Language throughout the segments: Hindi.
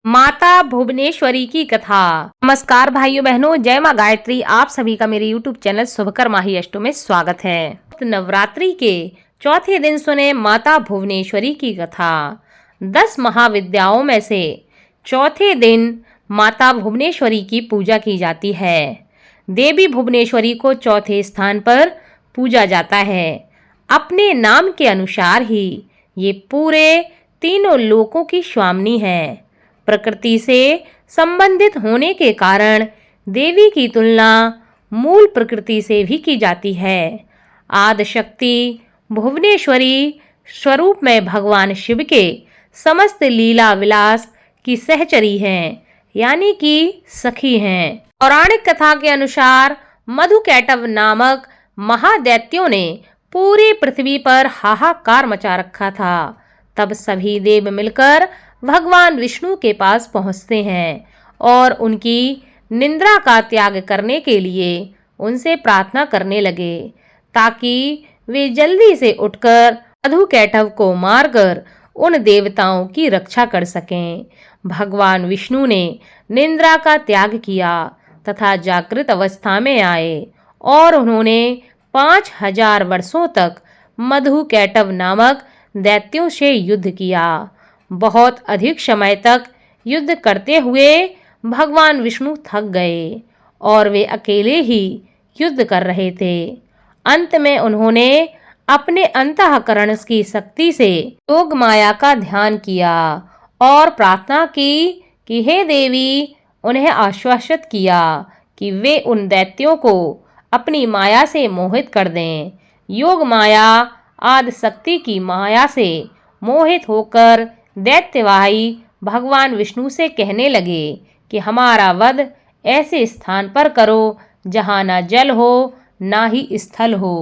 माता भुवनेश्वरी की कथा। नमस्कार भाइयों बहनों, जय माँ गायत्री। आप सभी का मेरे यूट्यूब चैनल शुभकर माही अष्टो में स्वागत है। नवरात्रि के चौथे दिन सुने माता भुवनेश्वरी की कथा। 10 महाविद्याओं में से चौथे दिन माता भुवनेश्वरी की पूजा की जाती है। देवी भुवनेश्वरी को चौथे स्थान पर पूजा जाता है। अपने नाम के अनुसार ही ये पूरे तीनों लोकों की स्वामिनी है। प्रकृति से संबंधित होने के कारण देवी की तुलना मूल प्रकृति से भी की जाती है। आदि शक्ति भुवनेश्वरी स्वरूप में भगवान शिव के समस्त लीला विलास की सहचरी हैं, यानी कि सखी हैं। पौराणिक कथा के अनुसार मधुकैटभ नामक महादैत्यों ने पूरी पृथ्वी पर हाहाकार मचा रखा था। तब सभी देव मिलकर भगवान विष्णु के पास पहुंचते हैं और उनकी निंद्रा का त्याग करने के लिए उनसे प्रार्थना करने लगे ताकि वे जल्दी से उठकर मधुकैटभ को मारकर उन देवताओं की रक्षा कर सकें। भगवान विष्णु ने निंद्रा का त्याग किया तथा जागृत अवस्था में आए और उन्होंने 5000 वर्षों तक मधुकैटभ नामक दैत्यों से युद्ध किया। बहुत अधिक समय तक युद्ध करते हुए भगवान विष्णु थक गए और वे अकेले ही युद्ध कर रहे थे। अंत में उन्होंने अपने अंतःकरण की शक्ति से योग माया का ध्यान किया और प्रार्थना की कि हे देवी, उन्हें आश्वासित किया कि वे उन दैत्यों को अपनी माया से मोहित कर दें। योग माया आदि शक्ति की माया से मोहित होकर दैत्यवाही भगवान विष्णु से कहने लगे कि हमारा वध ऐसे स्थान पर करो जहाँ न जल हो ना ही स्थल हो।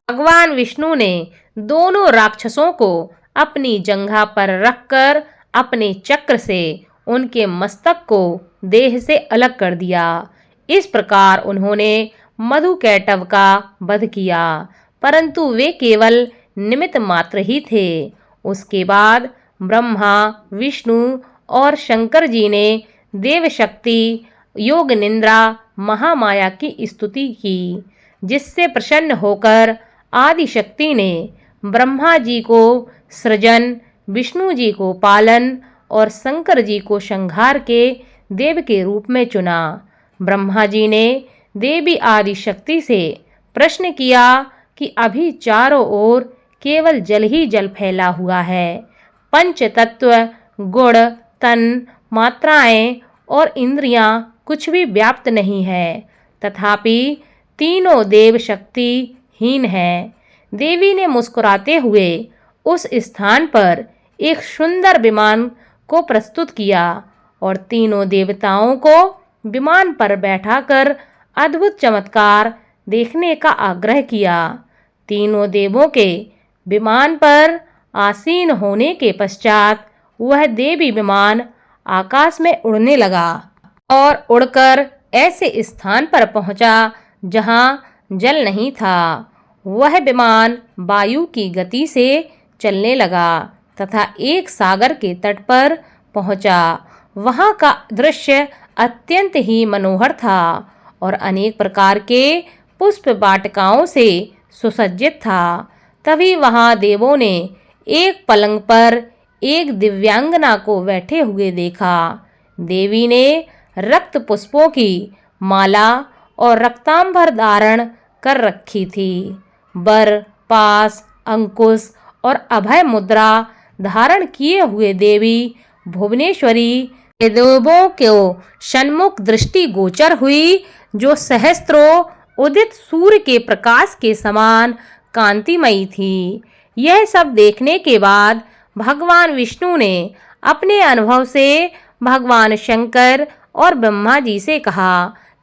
भगवान विष्णु ने दोनों राक्षसों को अपनी जंघा पर रखकर अपने चक्र से उनके मस्तक को देह से अलग कर दिया। इस प्रकार उन्होंने मधुकैटभ का वध किया, परंतु वे केवल निमित्त मात्र ही थे। उसके बाद ब्रह्मा, विष्णु और शंकर जी ने देव शक्ति योग निंद्रा महामाया की स्तुति की, जिससे प्रसन्न होकर आदि शक्ति ने ब्रह्मा जी को सृजन, विष्णु जी को पालन और शंकर जी को संहार के देव के रूप में चुना। ब्रह्मा जी ने देवी आदि शक्ति से प्रश्न किया कि अभी चारों ओर केवल जल ही जल फैला हुआ है। पंच तत्व, गुण, तन, मात्राएं और इंद्रियां कुछ भी व्याप्त नहीं है, तथापि तीनों देव शक्ति हीन है। देवी ने मुस्कुराते हुए उस स्थान पर एक सुंदर विमान को प्रस्तुत किया और तीनों देवताओं को विमान पर बैठाकर अद्भुत चमत्कार देखने का आग्रह किया। तीनों देवों के विमान पर आसीन होने के पश्चात वह देवी विमान आकाश में उड़ने लगा और उड़कर ऐसे स्थान पर पहुंचा जहां जल नहीं था। वह विमान वायु की गति से चलने लगा तथा एक सागर के तट पर पहुंचा। वहां का दृश्य अत्यंत ही मनोहर था और अनेक प्रकार के पुष्प वाटिकाओं से सुसज्जित था। तभी वहां देवों ने एक पलंग पर एक दिव्यांगना को बैठे हुए देखा। देवी ने रक्त पुष्पों की माला और रक्तांबर धारण कर रखी थी। वर, पास, अंकुश और अभय मुद्रा धारण किए हुए देवी भुवनेश्वरी देवों को सन्मुख दृष्टि गोचर हुई, जो सहस्त्रों उदित सूर्य के प्रकाश के समान कांतिमयी थी। यह सब देखने के बाद भगवान विष्णु ने अपने अनुभव से भगवान शंकर और ब्रह्मा जी से कहा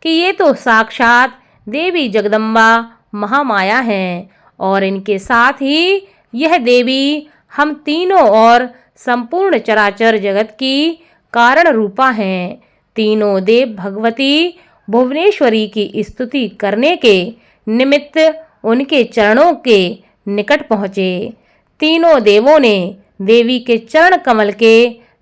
कि ये तो साक्षात देवी जगदम्बा महामाया हैं और इनके साथ ही यह देवी हम तीनों और संपूर्ण चराचर जगत की कारण रूपा हैं। तीनों देव भगवती भुवनेश्वरी की स्तुति करने के निमित्त उनके चरणों के निकट पहुँचे। तीनों देवों ने देवी के चरण कमल के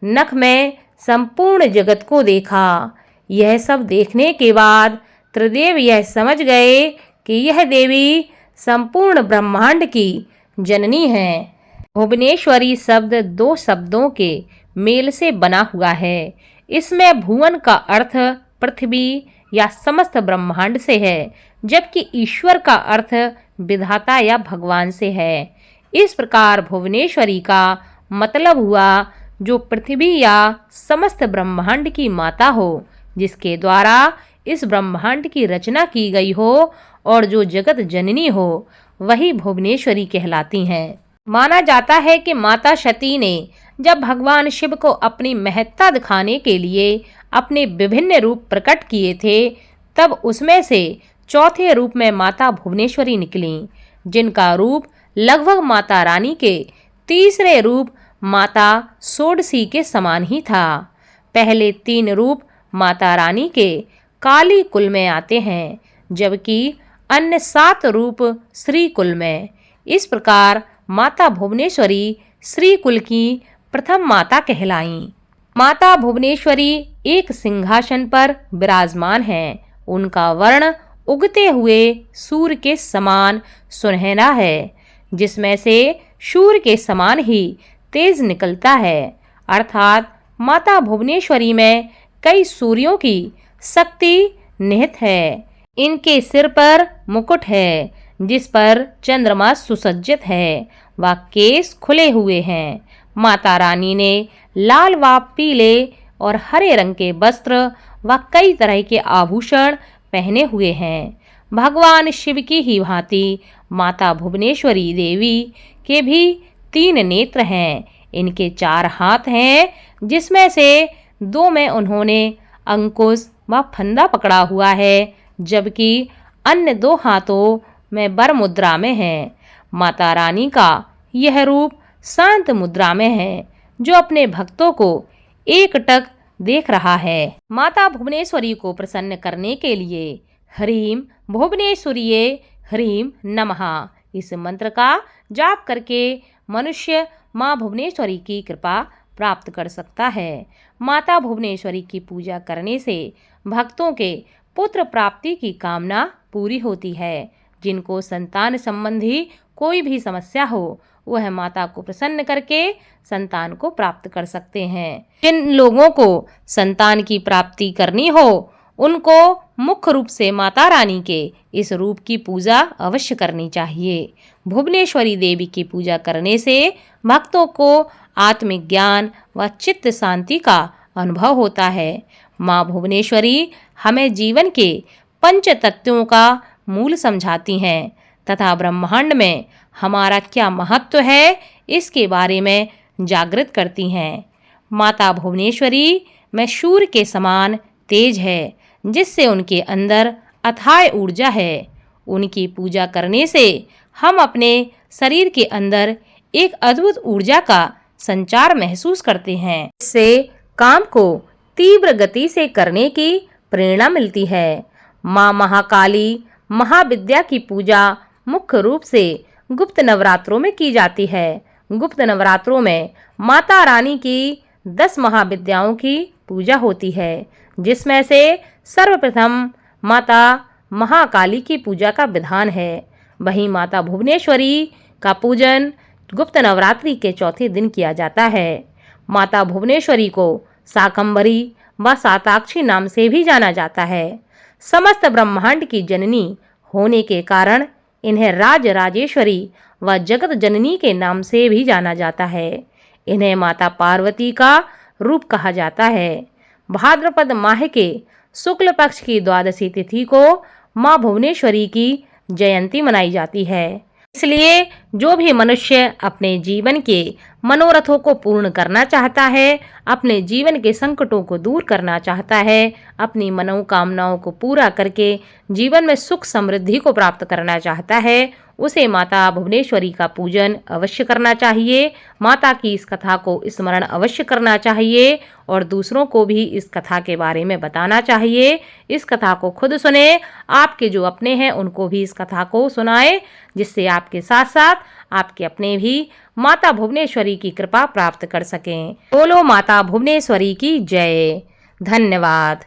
नख में संपूर्ण जगत को देखा। यह सब देखने के बाद त्रिदेव यह समझ गए कि यह देवी संपूर्ण ब्रह्मांड की जननी है। भुवनेश्वरी शब्द दो शब्दों के मेल से बना हुआ है। इसमें भुवन का अर्थ पृथ्वी या समस्त ब्रह्मांड से है, जबकि ईश्वर का अर्थ विधाता या भगवान से है। इस प्रकार भुवनेश्वरी का मतलब हुआ जो पृथ्वी या समस्त ब्रह्मांड की माता हो, जिसके द्वारा इस ब्रह्मांड की रचना की गई हो और जो जगत जननी हो, वही भुवनेश्वरी कहलाती हैं। माना जाता है कि माता सती ने जब भगवान शिव को अपनी महत्ता दिखाने के लिए अपने विभिन्न रूप प्रकट किए थे, तब उसमें से चौथे रूप में माता भुवनेश्वरी निकली, जिनका रूप लगभग माता रानी के तीसरे रूप माता षोडशी के समान ही था। पहले तीन रूप माता रानी के काली कुल में आते हैं, जबकि अन्य 7 रूप श्री कुल में। इस प्रकार माता भुवनेश्वरी श्री कुल की प्रथम माता कहलाईं। माता भुवनेश्वरी एक सिंहासन पर विराजमान हैं। उनका वर्ण उगते हुए सूर्य के समान सुनहरा है, जिसमें से सूर्य के समान ही तेज निकलता है। अर्थात माता भुवनेश्वरी में कई सूर्यों की शक्ति निहित है। इनके सिर पर मुकुट है, जिस पर चंद्रमा सुसज्जित है व केस खुले हुए हैं। माता रानी ने लाल व पीले और हरे रंग के वस्त्र व कई तरह के आभूषण पहने हुए हैं। भगवान शिव की ही भांति माता भुवनेश्वरी देवी के भी 3 नेत्र हैं। इनके 4 हाथ हैं, जिसमें से 2 में उन्होंने अंकुश व फंदा पकड़ा हुआ है, जबकि अन्य 2 हाथों में वर मुद्रा में है। माता रानी का यह रूप शांत मुद्रा में है, जो अपने भक्तों को एकटक देख रहा है। माता भुवनेश्वरी को प्रसन्न करने के लिए ह्रीं भुवनेश्वरीये ह्रीं नमः इस मंत्र का जाप करके मनुष्य माँ भुवनेश्वरी की कृपा प्राप्त कर सकता है। माता भुवनेश्वरी की पूजा करने से भक्तों के पुत्र प्राप्ति की कामना पूरी होती है। जिनको संतान संबंधी कोई भी समस्या हो, वह माता को प्रसन्न करके संतान को प्राप्त कर सकते हैं। जिन लोगों को संतान की प्राप्ति करनी हो, उनको मुख्य रूप से माता रानी के इस रूप की पूजा अवश्य करनी चाहिए। भुवनेश्वरी देवी की पूजा करने से भक्तों को आत्मिक ज्ञान व चित्त शांति का अनुभव होता है। माँ भुवनेश्वरी हमें जीवन के 5 तत्वों का मूल समझाती हैं तथा ब्रह्मांड में हमारा क्या महत्व है, इसके बारे में जागृत करती हैं। माता भुवनेश्वरी में सूर्य के समान तेज है, जिससे उनके अंदर अथाह ऊर्जा है। उनकी पूजा करने से हम अपने शरीर के अंदर एक अद्भुत ऊर्जा का संचार महसूस करते हैं। इससे काम को तीव्र गति से करने की प्रेरणा मिलती है। माँ महाकाली महाविद्या की पूजा मुख्य रूप से गुप्त नवरात्रों में की जाती है। गुप्त नवरात्रों में माता रानी की 10 महाविद्याओं की पूजा होती है, जिसमें से सर्वप्रथम माता महाकाली की पूजा का विधान है। वहीं माता भुवनेश्वरी का पूजन गुप्त नवरात्रि के चौथे दिन किया जाता है। माता भुवनेश्वरी को शाकंभरी व शाताक्षी नाम से भी जाना जाता है। समस्त ब्रह्मांड की जननी होने के कारण इन्हें राज राजेश्वरी व जगत जननी के नाम से भी जाना जाता है। इन्हें माता पार्वती का रूप कहा जाता है। भाद्रपद माह के शुक्ल पक्ष की द्वादशी तिथि को माँ भुवनेश्वरी की जयंती मनाई जाती है। इसलिए जो भी मनुष्य अपने जीवन के मनोरथों को पूर्ण करना चाहता है, अपने जीवन के संकटों को दूर करना चाहता है, अपनी मनोकामनाओं को पूरा करके जीवन में सुख समृद्धि को प्राप्त करना चाहता है, उसे माता भुवनेश्वरी का पूजन अवश्य करना चाहिए। माता की इस कथा को स्मरण अवश्य करना चाहिए और दूसरों को भी इस कथा के बारे में बताना चाहिए। इस कथा को खुद सुने, आपके जो अपने हैं उनको भी इस कथा को सुनाएं, जिससे आपके साथ साथ आपके अपने भी माता भुवनेश्वरी की कृपा प्राप्त कर सकें। बोलो माता भुवनेश्वरी की जय। धन्यवाद।